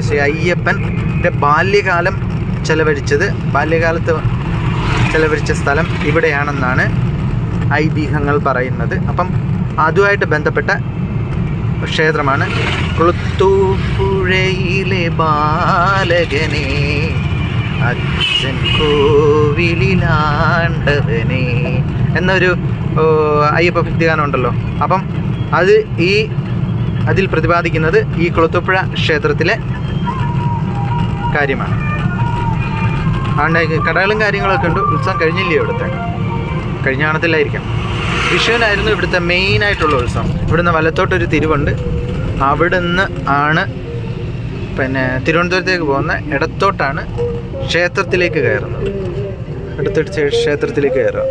ശ്രീ അയ്യപ്പൻ്റെ ബാല്യകാലത്ത് ചെലവഴിച്ച സ്ഥലം ഇവിടെയാണെന്നാണ് ഐതിഹ്യങ്ങൾ പറയുന്നത്. അപ്പം അതുമായിട്ട് ബന്ധപ്പെട്ട ക്ഷേത്രമാണ്. കുളത്തൂപ്പുഴയിലെ ബാലകനെ അച്ഛൻ കോവിലാണ്ടവനെ എന്നൊരു അയ്യപ്പ ഭക്തിഗാനം ഉണ്ടല്ലോ. അപ്പം അതിൽ പ്രതിപാദിക്കുന്നത് ഈ കുളത്തൂപ്പുഴ ക്ഷേത്രത്തിലെ കാര്യമാണ്. അതുകൊണ്ട് കടകളും കാര്യങ്ങളൊക്കെ ഉണ്ട്. ഉത്സവം കഴിഞ്ഞില്ലേ ഇവിടുത്തെ? കഴിഞ്ഞ കാണത്തില്ലായിരിക്കാം. വിഷുവിനായിരുന്നു ഇവിടുത്തെ മെയിനായിട്ടുള്ള ഉത്സവം. ഇവിടുന്ന് വലത്തോട്ടൊരു തിരിവുണ്ട്. അവിടുന്ന് ആണ് തിരുവനന്തപുരത്തേക്ക് പോകുന്ന ഇടത്തോട്ടാണ് ക്ഷേത്രത്തിലേക്ക് കയറുന്നത്. ഇടത്തോട്ട് ക്ഷേത്രത്തിലേക്ക് കയറുക.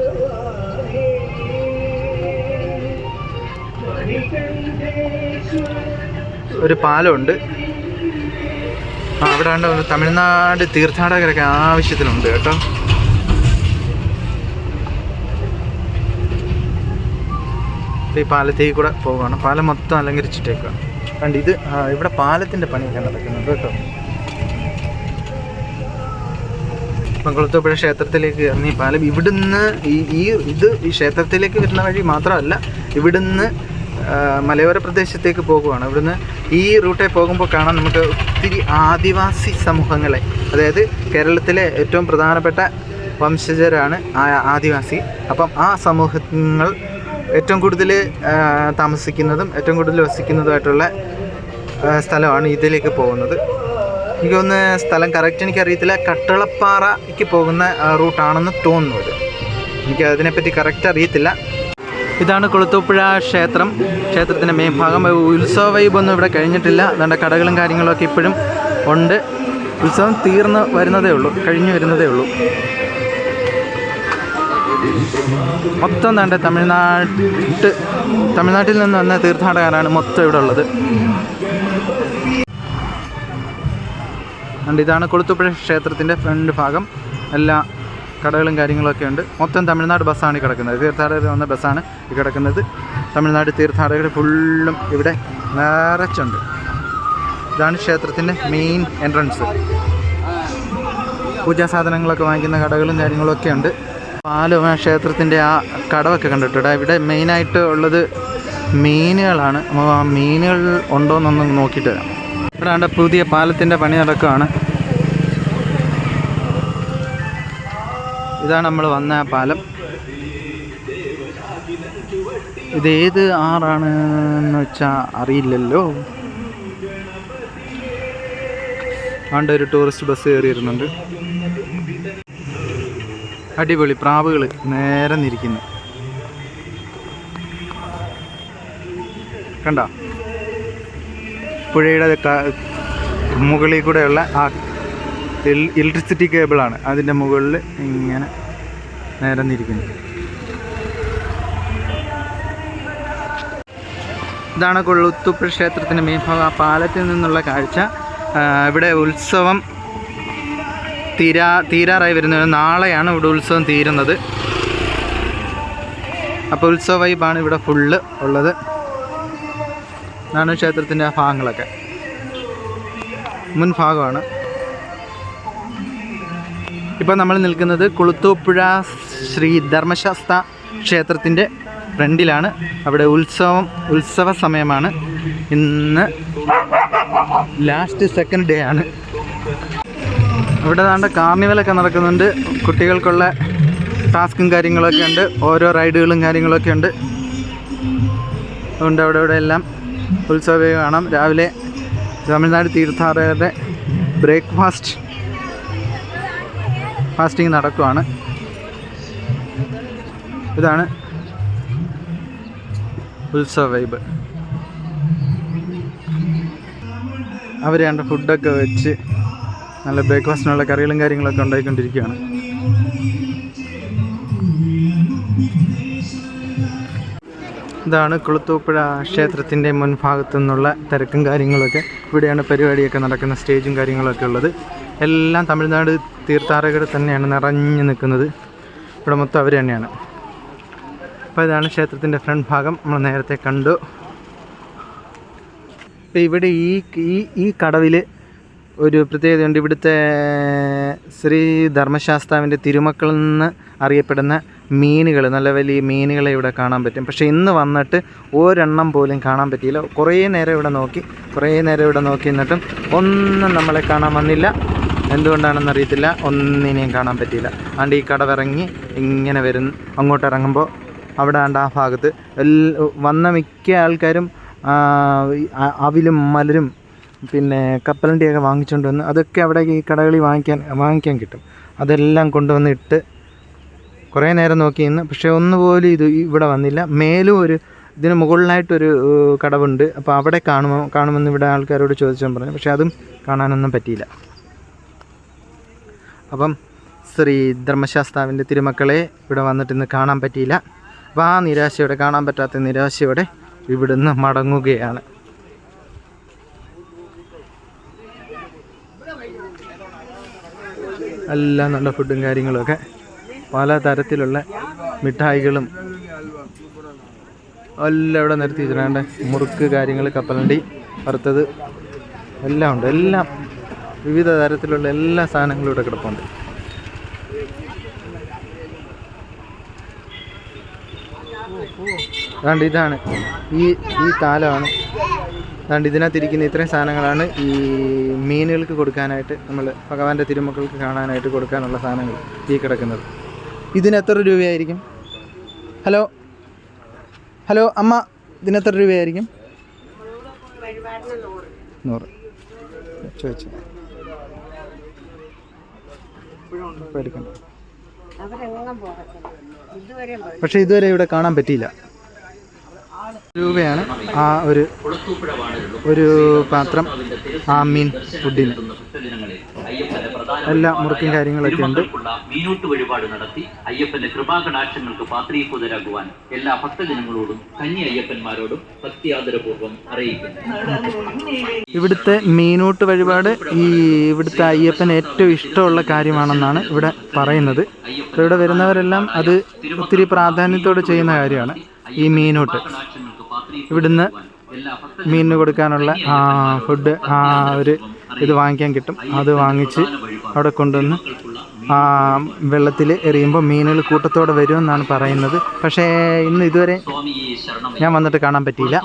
ഒരു പാലമുണ്ട്. അവിടെ ഉണ്ട് തമിഴ്നാട് തീർത്ഥാടകരൊക്കെ ആവശ്യത്തിനുണ്ട് കേട്ടോ. ഈ പാലത്തേക്ക് കൂടെ പോവുകയാണ്. പാലം മൊത്തം അലങ്കരിച്ചിട്ടേക്കുക. കണ്ട് ഇത് ഇവിടെ പാലത്തിൻ്റെ പണിയൊക്കെ നടക്കുന്നുണ്ട് കേട്ടോ. ഇപ്പം കുളത്തൂപ്പുഴ ക്ഷേത്രത്തിലേക്ക് ഇറങ്ങി പാലം ഇവിടുന്ന് ഈ ക്ഷേത്രത്തിലേക്ക് വരുന്ന വഴി മാത്രമല്ല, ഇവിടുന്ന് മലയോര പ്രദേശത്തേക്ക് പോകുകയാണ്. ഇവിടുന്ന് ഈ റൂട്ടിൽ പോകുമ്പോൾ കാണാം നമുക്ക് ഒത്തിരി ആദിവാസി സമൂഹങ്ങളെ. അതായത് കേരളത്തിലെ ഏറ്റവും പ്രധാനപ്പെട്ട വംശജരാണ് ആദിവാസി. അപ്പം ആ സമൂഹങ്ങൾ ഏറ്റവും കൂടുതൽ താമസിക്കുന്നതും ഏറ്റവും കൂടുതൽ വസിക്കുന്നതുമായിട്ടുള്ള സ്ഥലമാണ് ഇതിലേക്ക് പോകുന്നത്. എനിക്ക് തോന്നുന്നു സ്ഥലം കറക്റ്റ് എനിക്കറിയത്തില്ല. കട്ടളപ്പാറയ്ക്ക് പോകുന്ന റൂട്ടാണെന്ന് തോന്നുന്നത്. എനിക്ക് അതിനെപ്പറ്റി കറക്റ്റ് അറിയത്തില്ല. ഇതാണ് കുളത്തൂപ്പുഴ ക്ഷേത്രം. ക്ഷേത്രത്തിൻ്റെ മെയിൻ ഭാഗം. ഉത്സവ വൈബൊന്നും ഇവിടെ കഴിഞ്ഞിട്ടില്ല. അതുകൊണ്ട് കടകളും കാര്യങ്ങളൊക്കെ ഇപ്പോഴും ഉണ്ട്. ഉത്സവം കഴിഞ്ഞു വരുന്നതേ ഉള്ളൂ. മൊത്തം തന്നെ തമിഴ്നാട്ടിൽ നിന്ന് വന്ന തീർത്ഥാടകരാണ് മൊത്തം ഇവിടെ ഉള്ളത്. അതുകൊണ്ട് ഇതാണ് കുളത്തൂപ്പുഴ ക്ഷേത്രത്തിൻ്റെ ഫ്രണ്ട് ഭാഗം. എല്ലാ കടകളും കാര്യങ്ങളൊക്കെ ഉണ്ട്. മൊത്തം തമിഴ്നാട് ബസ്സാണ് ഈ കിടക്കുന്നത്. തീർത്ഥാടകർ വന്ന ബസ്സാണ് ഈ കിടക്കുന്നത്. തമിഴ്നാട് തീർത്ഥാടകർ ഫുള്ളും ഇവിടെ നിറച്ചുണ്ട്. ഇതാണ് ക്ഷേത്രത്തിൻ്റെ മെയിൻ എൻട്രൻസ്. പൂജാ സാധനങ്ങളൊക്കെ വാങ്ങിക്കുന്ന കടകളും കാര്യങ്ങളൊക്കെ ഉണ്ട്. പാലും ക്ഷേത്രത്തിൻ്റെ ആ കടവൊക്കെ കണ്ടിട്ടുണ്ട്. ഇവിടെ മെയിനായിട്ട് ഉള്ളത് മീനുകളാണ്. മീനുകൾ ഉണ്ടോയെന്നൊന്ന് നോക്കിയിട്ട് വരാം. ഇവിടെ പുതിയ പാലത്തിൻ്റെ പണി നടക്കുകയാണ്. ഇതാണ് നമ്മൾ വന്ന പാലം. ഇതേത് ആറാണെന്ന് വെച്ചാൽ അറിയില്ലല്ലോ. ആണ്ട് ഒരു ടൂറിസ്റ്റ് ബസ് കയറിയിരുന്നുണ്ട്. അടിപൊളി പ്രാവുകൾ നേരെ നിരിക്കുന്നു. കണ്ടോ? പുഴയുടെ മുകളിൽ കൂടെയുള്ള ആ ഇലക്ട്രിസിറ്റി കേബിളാണ്. അതിൻ്റെ മുകളിൽ ഇങ്ങനെ നേരെ നിരിക്കുന്നു. ഇതാണ് കുളത്തൂപ്പുഴ ക്ഷേത്രത്തിൻ്റെ മെയിൻ ഭാഗം. ആ പാലത്തിൽ നിന്നുള്ള കാഴ്ച. ഇവിടെ ഉത്സവം തീരാറായി വരുന്നത്. നാളെയാണ് ഇവിടെ ഉത്സവം തീരുന്നത്. അപ്പോൾ ഉത്സവ വൈബാണ് ഇവിടെ ഫുള്ള് ഉള്ളത്. ഇതാണ് ക്ഷേത്രത്തിൻ്റെ ആ ഭാഗങ്ങളൊക്കെ. മുൻഭാഗമാണ്. ഇപ്പോൾ നമ്മൾ നിൽക്കുന്നത് കുളത്തൂപ്പുഴ ശ്രീ ധർമ്മശാസ്ത്ര ക്ഷേത്രത്തിൻ്റെ ഫ്രണ്ടിലാണ്. അവിടെ ഉത്സവ സമയമാണ്. ഇന്ന് ലാസ്റ്റ് സെക്കൻഡ് ഡേ ആണ്. ഇവിടെ ദാണ്ട കാർണിവലൊക്കെ നടക്കുന്നുണ്ട്. കുട്ടികൾക്കുള്ള ടാസ്കും കാര്യങ്ങളൊക്കെ ഉണ്ട്. ഓരോ റൈഡുകളും കാര്യങ്ങളൊക്കെ ഉണ്ട്. അതുകൊണ്ട് അവിടെ എല്ലാം ഉത്സവം കാണാം. രാവിലെ തമിഴ്നാട് തീർത്ഥാടകരുടെ ബ്രേക്ക്ഫാസ്റ്റ് ഫാസ്റ്റിംഗ് നടക്കുവാണ്. ഇതാണ് ഉത്സവ വൈബ്. അവർ രണ്ട് ഫുഡൊക്കെ വെച്ച് നല്ല ബ്രേക്ക്ഫാസ്റ്റിനുള്ള കറികളും കാര്യങ്ങളൊക്കെ ഉണ്ടായിക്കൊണ്ടിരിക്കുകയാണ്. ഇതാണ് കുളത്തൂപ്പുഴ ക്ഷേത്രത്തിൻ്റെ മുൻഭാഗത്തു നിന്നുള്ള തിരക്കും കാര്യങ്ങളൊക്കെ. ഇവിടെയാണ് പരിപാടിയൊക്കെ നടക്കുന്ന സ്റ്റേജും കാര്യങ്ങളൊക്കെ ഉള്ളത്. എല്ലാം തമിഴ്നാട് തീർത്ഥാടകർ തന്നെയാണ് നിറഞ്ഞു നിൽക്കുന്നത്. ഇവിടെ മൊത്തം അവർ തന്നെയാണ്. അപ്പോൾ ഇതാണ് ക്ഷേത്രത്തിൻ്റെ ഫ്രണ്ട് ഭാഗം, നമ്മൾ നേരത്തെ കണ്ടു. ഇപ്പോൾ ഇവിടെ ഈ കടവിൽ ഒരു പ്രത്യേകതയുണ്ട്. ഇവിടുത്തെ ശ്രീ ധർമ്മശാസ്താവിൻ്റെ തിരുമക്കളിൽ നിന്ന് അറിയപ്പെടുന്ന മീനുകൾ, നല്ല വലിയ മീനുകളെ ഇവിടെ കാണാൻ പറ്റും. പക്ഷേ ഇന്ന് വന്നിട്ട് ഒരെണ്ണം പോലും കാണാൻ പറ്റിയില്ല. കുറേ നേരം ഇവിടെ നോക്കി എന്നിട്ടും ഒന്നും നമ്മളെ കാണാൻ വന്നില്ല. എന്തുകൊണ്ടാണെന്ന് അറിയത്തില്ല, ഒന്നിനെയും കാണാൻ പറ്റിയില്ല. അതുകൊണ്ട് ഈ കടവിറങ്ങി ഇങ്ങനെ അങ്ങോട്ട് ഇറങ്ങുമ്പോൾ അവിടെ ആ ഭാഗത്ത് വന്ന മിക്ക ആൾക്കാരും അവിലും മലരും പിന്നെ കപ്പലണ്ടിയൊക്കെ വാങ്ങിച്ചുകൊണ്ട് വന്ന് അതൊക്കെ അവിടെ ഈ കടകളിൽ വാങ്ങിക്കാൻ കിട്ടും. അതെല്ലാം കൊണ്ടുവന്ന് ഇട്ട് കുറേ നേരം നോക്കി നിന്ന്, പക്ഷേ ഒന്നുപോലും ഇവിടെ വന്നില്ല. മേലും ഇതിന് മുകളിലായിട്ടൊരു കടവുണ്ട്. അപ്പോൾ അവിടെ കാണുമെന്ന് ഇവിടെ ആൾക്കാരോട് ചോദിച്ചാൽ പറഞ്ഞു. പക്ഷേ അതും കാണാനൊന്നും പറ്റിയില്ല. അപ്പം ശ്രീ ധർമ്മശാസ്താവിൻ്റെ തിരുമക്കളെ ഇവിടെ വന്നിട്ട് ഇന്ന് കാണാൻ പറ്റിയില്ല. അപ്പോൾ ആ നിരാശയോടെ, കാണാൻ പറ്റാത്ത നിരാശയോടെ ഇവിടുന്ന് മടങ്ങുകയാണ്. എല്ലാം നല്ല ഫുഡും കാര്യങ്ങളുമൊക്കെ, പല തരത്തിലുള്ള മിഠായികളും എല്ലാം ഇവിടെ നിർത്തി വെച്ചിട്ടുണ്ട്. മുറുക്ക് കാര്യങ്ങൾ, കപ്പലണ്ടി വറുത്തത് എല്ലാം ഉണ്ട്. എല്ലാം വിവിധ തരത്തിലുള്ള എല്ലാ സാധനങ്ങളും ഇവിടെ കിടപ്പുണ്ട്. അതുകൊണ്ട് ഇതാണ് ഈ താലമാണ്. അതുകൊണ്ട് ഇതിനകത്തിരിക്കുന്ന ഇത്രയും സാധനങ്ങളാണ് ഈ മീനുകൾക്ക് കൊടുക്കാനായിട്ട്, നമ്മൾ ഭഗവാന്റെ തിരുമക്കൾക്ക് കാണാനായിട്ട് കൊടുക്കാനുള്ള സാധനങ്ങൾ ഈ കിടക്കുന്നത്. ഇതിന് എത്ര രൂപയായിരിക്കും? ഹലോ അമ്മ, ഇതിന് എത്ര രൂപയായിരിക്കും? 100 ചോദിച്ചു. പക്ഷെ ഇതുവരെ ഇവിടെ കാണാൻ പറ്റിയില്ല. രൂപയാണ് ആ ഒരു പാത്രം ആ മീൻ ഫുഡിന്. എല്ലാ മുറുക്കും കാര്യങ്ങളൊക്കെ ഉണ്ട്. മീനൂട്ട് വഴിപാട് നടത്തി അയ്യപ്പന്റെ കൃപാകടാക്ഷങ്ങൾക്ക് പാത്രീഭൂതരാകുവാൻ എല്ലാ ഭക്തജനങ്ങളോടും കന്നി അയ്യപ്പന്മാരോടും ഭക്തിയാദരപൂർവ്വം അറിയിക്കുന്നു. ഇവിടുത്തെ മീനൂട്ട് വഴിപാട് ഇവിടുത്തെ അയ്യപ്പന് ഏറ്റവും ഇഷ്ടമുള്ള കാര്യമാണെന്നാണ് ഇവിടെ പറയുന്നത്. ഇവിടെ വരുന്നവരെല്ലാം അത് ഒത്തിരി പ്രാധാന്യത്തോടെ ചെയ്യുന്ന കാര്യമാണ് ഈ മീനൂട്ട്. ഇവിടുന്ന് മീനിന് കൊടുക്കാനുള്ള ഫുഡ് ഇത് വാങ്ങിക്കാൻ കിട്ടും. അത് വാങ്ങിച്ച് അവിടെ കൊണ്ടുവന്ന് വെള്ളത്തിൽ എറിയുമ്പോൾ മീനുകൾ കൂട്ടത്തോടെ വരുമെന്നാണ് പറയുന്നത്. പക്ഷേ ഇന്ന് ഇതുവരെ ഞാൻ വന്നിട്ട് കാണാൻ പറ്റിയില്ല,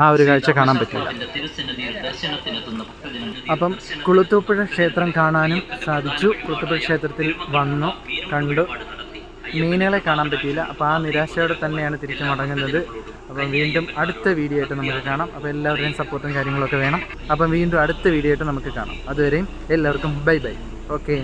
ആ ഒരു കാഴ്ച കാണാൻ പറ്റില്ല. അപ്പം കുളത്തൂപ്പുഴ ക്ഷേത്രം കാണാനും സാധിച്ചു. കുളത്തൂപ്പുഴ ക്ഷേത്രത്തിൽ വന്നു, കണ്ടു. മീനുകളെ കാണാൻ പറ്റിയില്ല. അപ്പോൾ ആ നിരാശയോടെ തന്നെയാണ് തിരിച്ചു മടങ്ങുന്നത്. അപ്പം വീണ്ടും അടുത്ത വീഡിയോ ആയിട്ട് നമുക്ക് കാണാം. അപ്പോൾ എല്ലാവരുടെയും സപ്പോർട്ടും കാര്യങ്ങളൊക്കെ വേണം. അപ്പം വീണ്ടും അടുത്ത വീഡിയോ ആയിട്ട് നമുക്ക് കാണാം. അതുവരെയും എല്ലാവർക്കും ബൈ. ഓക്കെ.